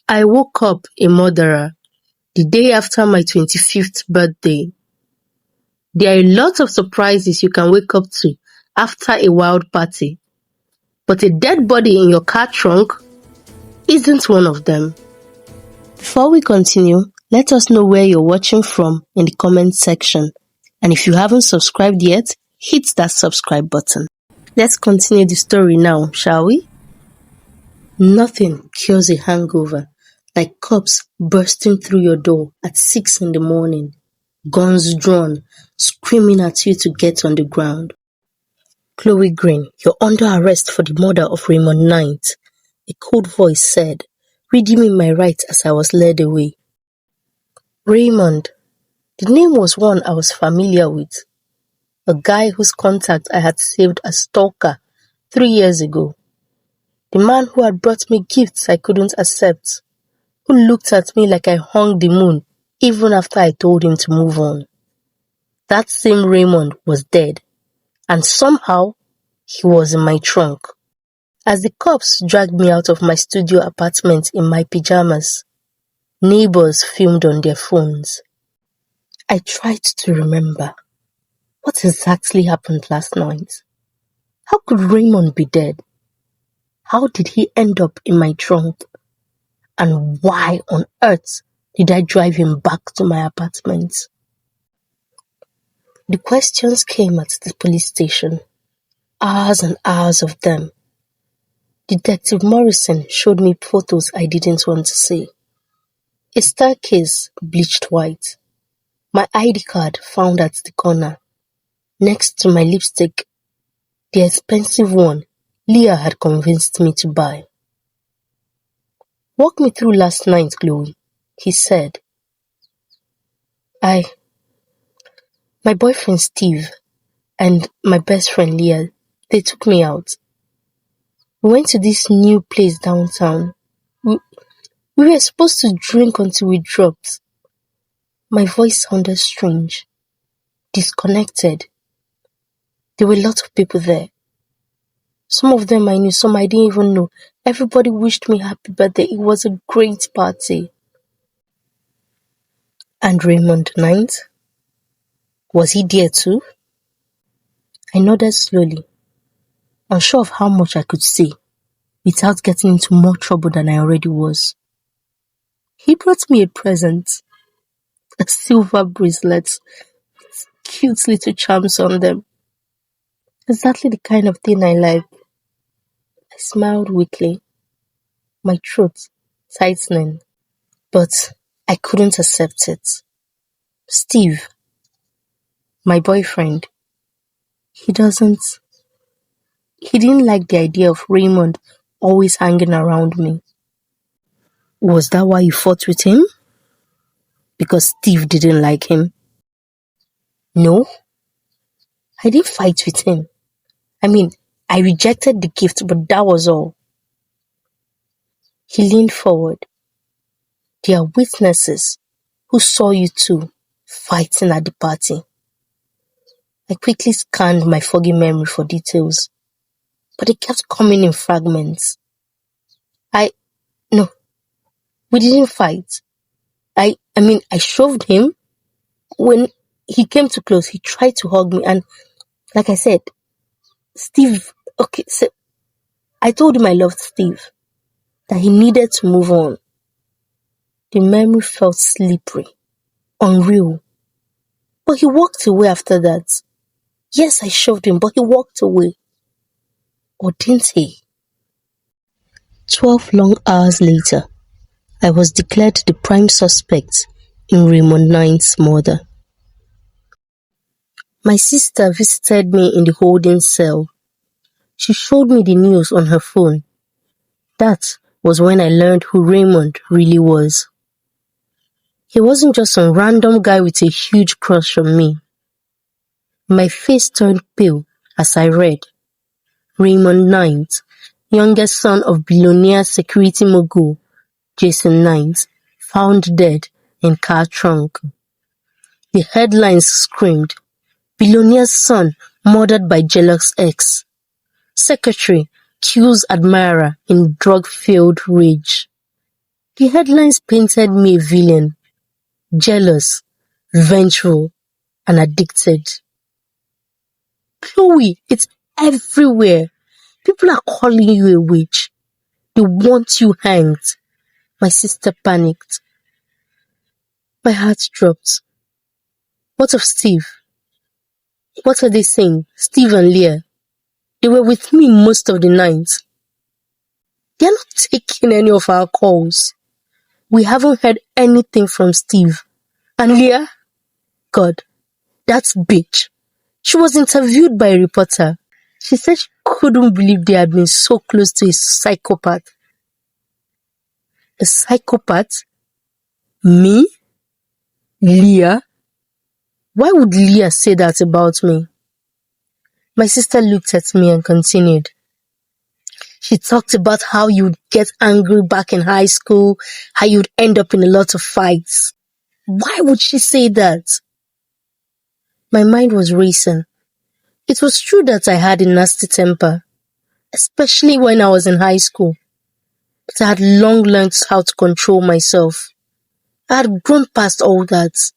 I woke up a murderer the day after my 25th birthday. There are a lot of surprises you can wake up to after a wild party, but a dead body in your car trunk isn't one of them. Before we continue, let us know where you're watching from in the comment section, and if you haven't subscribed yet, hit that subscribe button. Let's continue the story now, shall we? Nothing cures a hangover like cops bursting through your door at 6 in the morning, guns drawn, screaming at you to get on the ground. Chloe Green, you're under arrest for the murder of Raymond Knight, a cold voice said, redeeming my rights as I was led away. Raymond. The name was one I was familiar with, a guy whose contact I had saved as stalker 3 years ago. The man who had brought me gifts I couldn't accept, who looked at me like I hung the moon even after I told him to move on. That same Raymond was dead, and somehow he was in my trunk. As the cops dragged me out of my studio apartment in my pajamas, neighbors filmed on their phones. I tried to remember what exactly happened last night. How could Raymond be dead? How did he end up in my trunk? And why on earth did I drive him back to my apartment? The questions came at the police station. Hours and hours of them. Detective Morrison showed me photos I didn't want to see. A staircase bleached white. My ID card found at the corner. Next to my lipstick, the expensive one Leah had convinced me to buy. Walk me through last night, Chloe, he said. My boyfriend Steve and my best friend Leah, they took me out. We went to this new place downtown. We were supposed to drink until we dropped. My voice sounded strange, disconnected. There were a lot of people there. Some of them I knew, some I didn't even know. Everybody wished me happy birthday. It was a great party. And Raymond Knight? Was he there too? I nodded slowly, unsure of how much I could say, without getting into more trouble than I already was. He brought me a present, a silver bracelet with cute little charms on them. Exactly the kind of thing I like. I smiled weakly, my throat tightening, but I couldn't accept it. Steve, my boyfriend, he didn't like the idea of Raymond always hanging around me. Was that why you fought with him? Because Steve didn't like him? No, I didn't fight with him. I rejected the gift, but that was all. He leaned forward. There are witnesses who saw you two fighting at the party. I quickly scanned my foggy memory for details, but it kept coming in fragments. No, we didn't fight. I shoved him. When he came too close, he tried to hug me, and like I said, Steve, okay, so I told him I loved Steve, that he needed to move on. The memory felt slippery, unreal. But he walked away after that. Yes, I shoved him, but he walked away. Or didn't he? 12 long hours later, I was declared the prime suspect in Raymond Knight's murder. My sister visited me in the holding cell. She showed me the news on her phone. That was when I learned who Raymond really was. He wasn't just some random guy with a huge crush on me. My face turned pale as I read. Raymond Knight, youngest son of billionaire security mogul Jason Knight, found dead in car trunk. The headlines screamed, "Billionaire's son murdered by jealous ex. Secretary kills admirer in drug-fueled rage." The headlines painted me a villain, jealous, vengeful, and addicted. Chloe, it's everywhere. People are calling you a witch. They want you hanged. My sister panicked. My heart dropped. What of Steve? What are they saying? Steve and Leah. They were with me most of the night. They're not taking any of our calls. We haven't heard anything from Steve. And Leah? God, that bitch. She was interviewed by a reporter. She said she couldn't believe they had been so close to a psychopath. A psychopath? Me? Leah? Why would Leah say that about me? My sister looked at me and continued. She talked about how you'd get angry back in high school, how you'd end up in a lot of fights. Why would she say that? My mind was racing. It was true that I had a nasty temper, especially when I was in high school. But I had long learned how to control myself. I had grown past all that.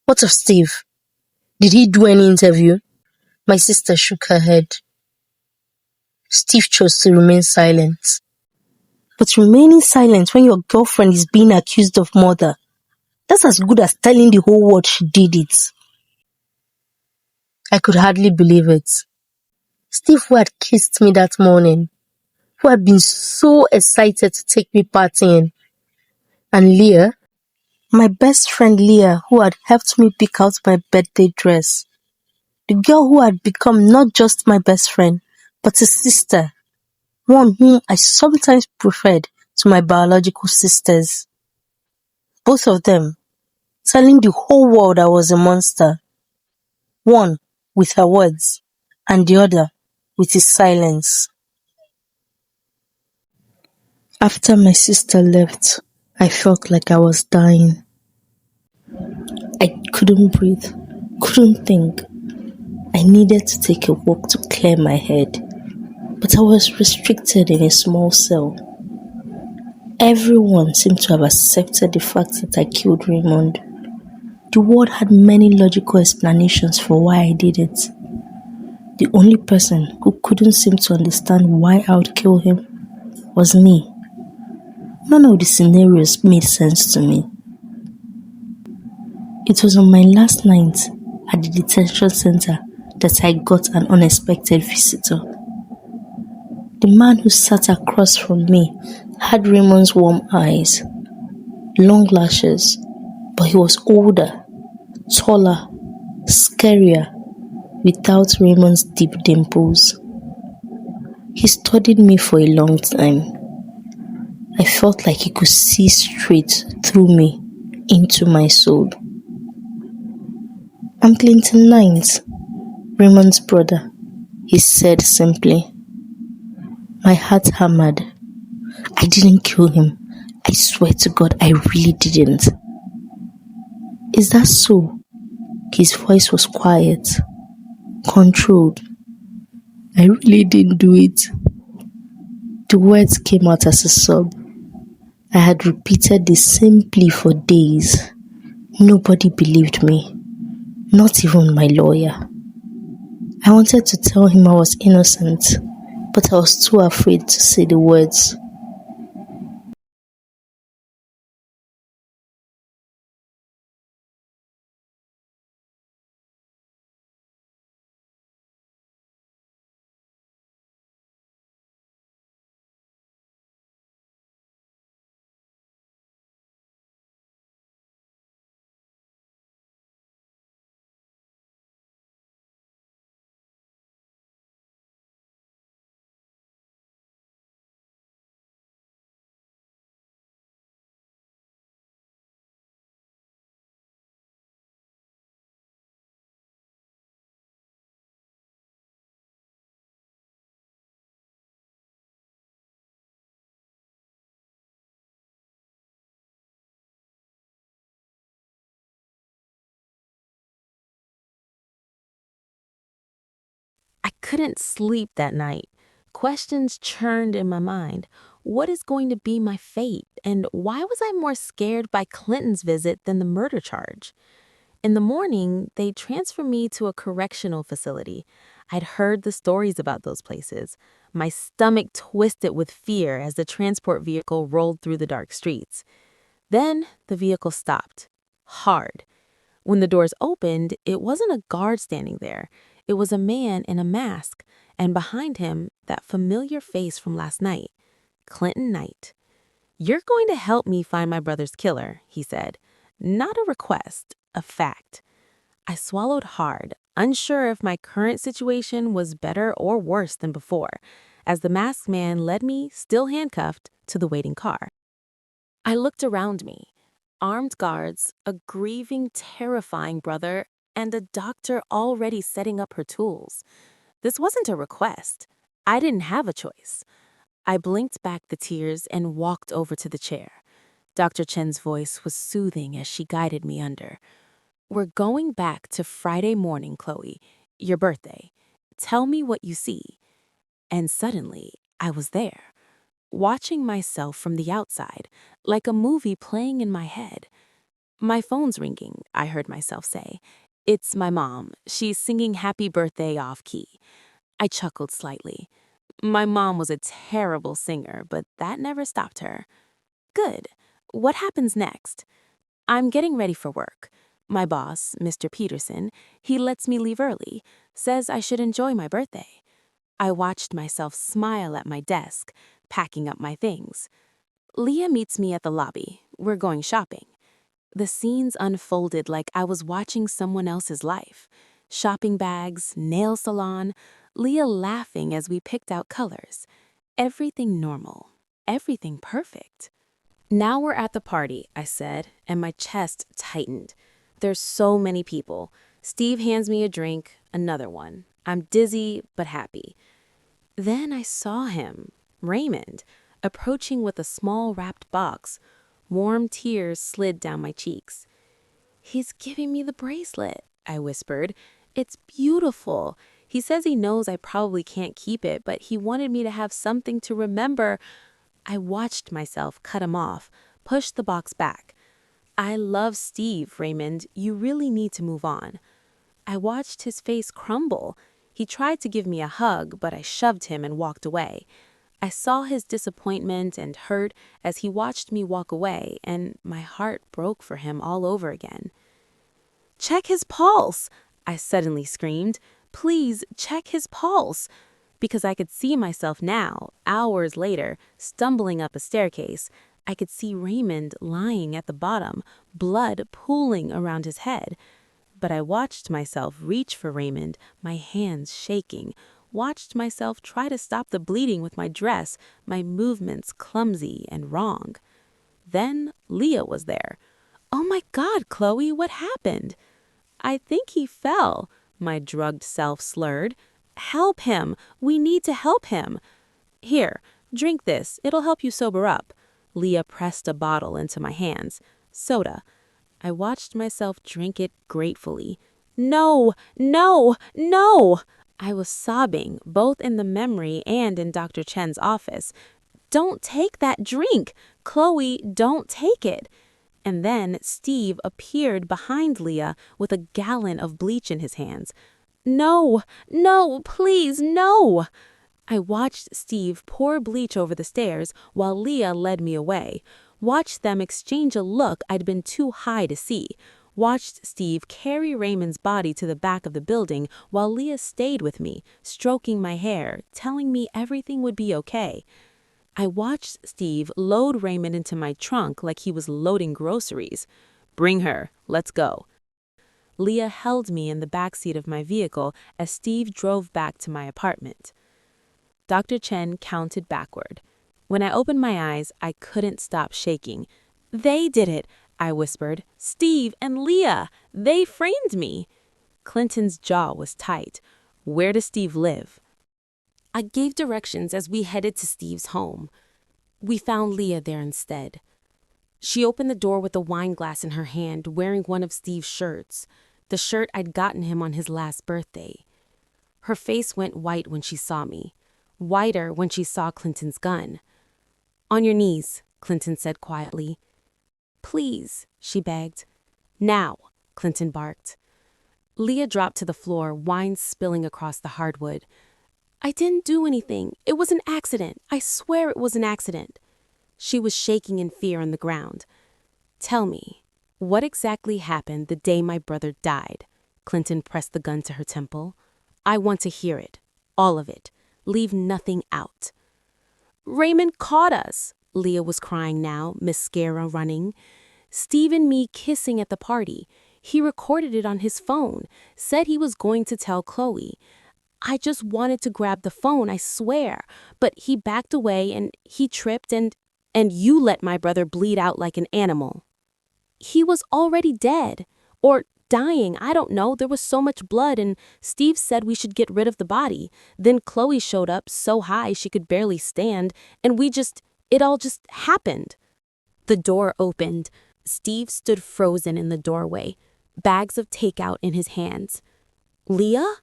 What of Steve? Did he do any interview? My sister shook her head. Steve chose to remain silent. But remaining silent when your girlfriend is being accused of murder, that's as good as telling the whole world she did it. I could hardly believe it. Steve, who had kissed me that morning, who had been so excited to take me partying, and Leah, my best friend Leah, who had helped me pick out my birthday dress, the girl who had become not just my best friend, but a sister, one whom I sometimes preferred to my biological sisters. Both of them telling the whole world I was a monster. One with her words, and the other with his silence. After my sister left, I felt like I was dying. I couldn't breathe, couldn't think. I needed to take a walk to clear my head, but I was restricted in a small cell. Everyone seemed to have accepted the fact that I killed Raymond. The world had many logical explanations for why I did it. The only person who couldn't seem to understand why I would kill him was me. None of the scenarios made sense to me. It was on my last night at the detention center that I got an unexpected visitor. The man who sat across from me had Raymond's warm eyes, long lashes, but he was older, taller, scarier, without Raymond's deep dimples. He studied me for a long time. I felt like he could see straight through me into my soul. I'm Clinton Nines, Raymond's brother, he said simply. My heart hammered. I didn't kill him. I swear to God, I really didn't. Is that so? His voice was quiet, controlled. I really didn't do it. The words came out as a sob. I had repeated the same plea for days. Nobody believed me, not even my lawyer. I wanted to tell him I was innocent, but I was too afraid to say the words. I couldn't sleep that night. Questions churned in my mind. What is going to be my fate? And why was I more scared by Clinton's visit than the murder charge? In the morning, they transferred me to a correctional facility. I'd heard the stories about those places. My stomach twisted with fear as the transport vehicle rolled through the dark streets. Then the vehicle stopped. Hard. When the doors opened, it wasn't a guard standing there. It was a man in a mask, and behind him, that familiar face from last night. Clinton Knight. "You're going to help me find my brother's killer," he said. Not a request, a fact. I swallowed hard, unsure if my current situation was better or worse than before, as the masked man led me, still handcuffed, to the waiting car. I looked around me. Armed guards, a grieving, terrifying brother, and a doctor already setting up her tools. This wasn't a request. I didn't have a choice. I blinked back the tears and walked over to the chair. Dr. Chen's voice was soothing as she guided me under. "We're going back to Friday morning, Chloe, your birthday. Tell me what you see." And suddenly, I was there, watching myself from the outside, like a movie playing in my head. "My phone's ringing," I heard myself say. "It's my mom. She's singing happy birthday off key." I chuckled slightly. My mom was a terrible singer, but that never stopped her. Good. What happens next? I'm getting ready for work. My boss, Mr. Peterson, he lets me leave early, says I should enjoy my birthday. I watched myself smile at my desk, packing up my things. Leah meets me at the lobby. We're going shopping. The scenes unfolded like I was watching someone else's life. Shopping bags, nail salon, Leah laughing as we picked out colors. Everything normal. Everything perfect. "Now we're at the party," I said, and my chest tightened. There's so many people. Steve hands me a drink, another one. I'm dizzy but happy. Then I saw him, Raymond, approaching with a small wrapped box. Warm tears slid down my cheeks. "He's giving me the bracelet," I whispered. "It's beautiful. He says he knows I probably can't keep it, but he wanted me to have something to remember." I watched myself cut him off, push the box back. "I love Steve, Raymond. You really need to move on." I watched his face crumble. He tried to give me a hug, but I shoved him and walked away. I saw his disappointment and hurt as he watched me walk away, and my heart broke for him all over again. "Check his pulse!" I suddenly screamed. "Please, check his pulse!" Because I could see myself now, hours later, stumbling up a staircase. I could see Raymond lying at the bottom, blood pooling around his head. But I watched myself reach for Raymond, my hands shaking, watched myself try to stop the bleeding with my dress, my movements clumsy and wrong. Then Leah was there. "Oh my God, Chloe, what happened?" "I think he fell," my drugged self slurred. "Help him. We need to help him." "Here, drink this. It'll help you sober up." Leah pressed a bottle into my hands. Soda. I watched myself drink it gratefully. "No, no, no!" I was sobbing, both in the memory and in Dr. Chen's office. "Don't take that drink! Chloe, don't take it!" And then Steve appeared behind Leah with a gallon of bleach in his hands. "No, no, please, no!" I watched Steve pour bleach over the stairs while Leah led me away. Watched them exchange a look I'd been too high to see. Watched Steve carry Raymond's body to the back of the building while Leah stayed with me, stroking my hair, telling me everything would be okay. I watched Steve load Raymond into my trunk like he was loading groceries. "Bring her. Let's go." Leah held me in the backseat of my vehicle as Steve drove back to my apartment. Dr. Chen counted backward. When I opened my eyes, I couldn't stop shaking. "They did it," I whispered. "Steve and Leah. They framed me." Clinton's jaw was tight. "Where does Steve live?" I gave directions as we headed to Steve's home. We found Leah there instead. She opened the door with a wine glass in her hand, wearing one of Steve's shirts, the shirt I'd gotten him on his last birthday. Her face went white when she saw me, whiter when she saw Clinton's gun. On your knees, Clinton said quietly. Please, she begged. Now, Clinton barked. Leah dropped to the floor, wine spilling across the hardwood. I didn't do anything. It was an accident. I swear it was an accident. She was shaking in fear on the ground. Tell me, what exactly happened the day my brother died? Clinton pressed the gun to her temple. I want to hear it. All of it. Leave nothing out. Raymond caught us, Leah was crying now, mascara running. Steve and me kissing at the party. He recorded it on his phone, said he was going to tell Chloe. I just wanted to grab the phone, I swear, but he backed away and he tripped and you let my brother bleed out like an animal. He was already dead. Or dying, I don't know. There was so much blood and Steve said we should get rid of the body. Then Chloe showed up so high she could barely stand and it all just happened. The door opened. Steve stood frozen in the doorway, bags of takeout in his hands. Leah?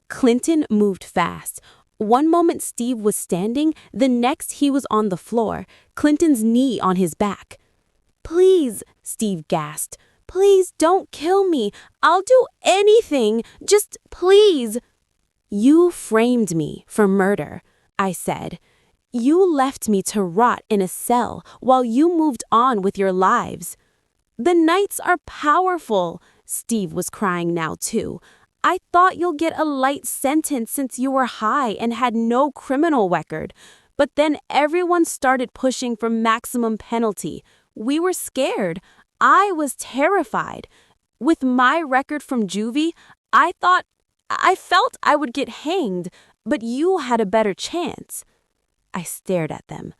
Clinton moved fast. One moment Steve was standing, the next he was on the floor, Clinton's knee on his back. Please, Steve gasped. Please don't kill me. I'll do anything. Just please. You framed me for murder, I said. You left me to rot in a cell while you moved on with your lives. The nights are powerful, Steve was crying now too. I thought you'll get a light sentence since you were high and had no criminal record. But then everyone started pushing for maximum penalty. We were scared. I was terrified. With my record from juvie, I felt I would get hanged, but you had a better chance. I stared at them.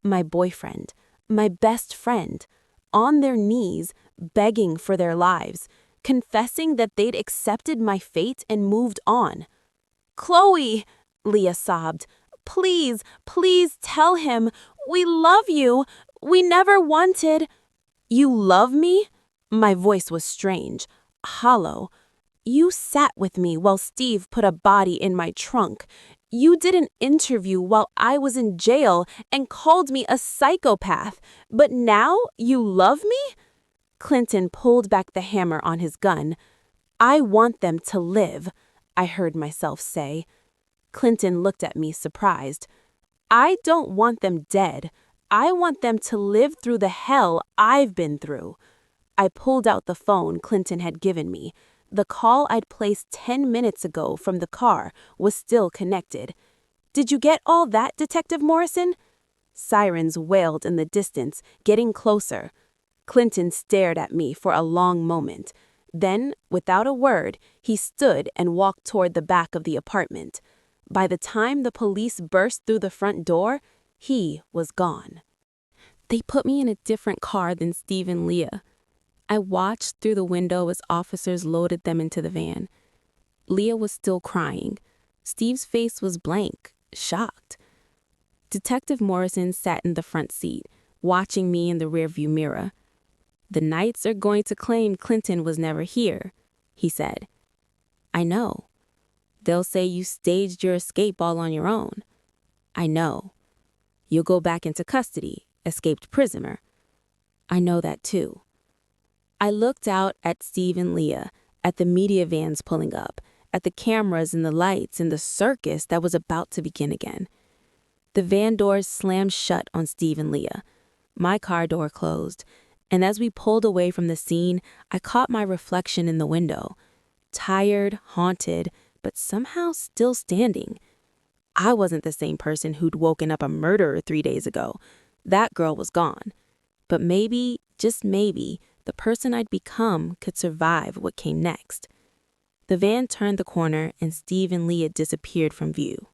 My boyfriend, my best friend, on their knees, begging for their lives, confessing that they'd accepted my fate and moved on. Chloe, Leah sobbed, please, please tell him. We love you. We never wanted. You love me? My voice was strange, hollow. You sat with me while Steve put a body in my trunk. You did an interview while I was in jail and called me a psychopath. But now you love me? Clinton pulled back the hammer on his gun. I want them to live, I heard myself say. Clinton looked at me surprised. I don't want them dead. I want them to live through the hell I've been through. I pulled out the phone Clinton had given me. The call I'd placed 10 minutes ago from the car was still connected. Did you get all that, Detective Morrison? Sirens wailed in the distance, getting closer. Clinton stared at me for a long moment. Then, without a word, he stood and walked toward the back of the apartment. By the time the police burst through the front door, he was gone. They put me in a different car than Steve and Leah. I watched through the window as officers loaded them into the van. Leah was still crying. Steve's face was blank, shocked. Detective Morrison sat in the front seat, watching me in the rearview mirror. The Knights are going to claim Clinton was never here, he said. I know. They'll say you staged your escape all on your own. I know. You'll go back into custody, escaped prisoner. I know that too. I looked out at Steve and Leah, at the media vans pulling up, at the cameras and the lights and the circus that was about to begin again. The van doors slammed shut on Steve and Leah. My car door closed, and as we pulled away from the scene, I caught my reflection in the window. Tired, haunted, but somehow still standing. I wasn't the same person who'd woken up a murderer 3 days ago. That girl was gone. But maybe, just maybe, the person I'd become could survive what came next. The van turned the corner and Steve and Leah disappeared from view.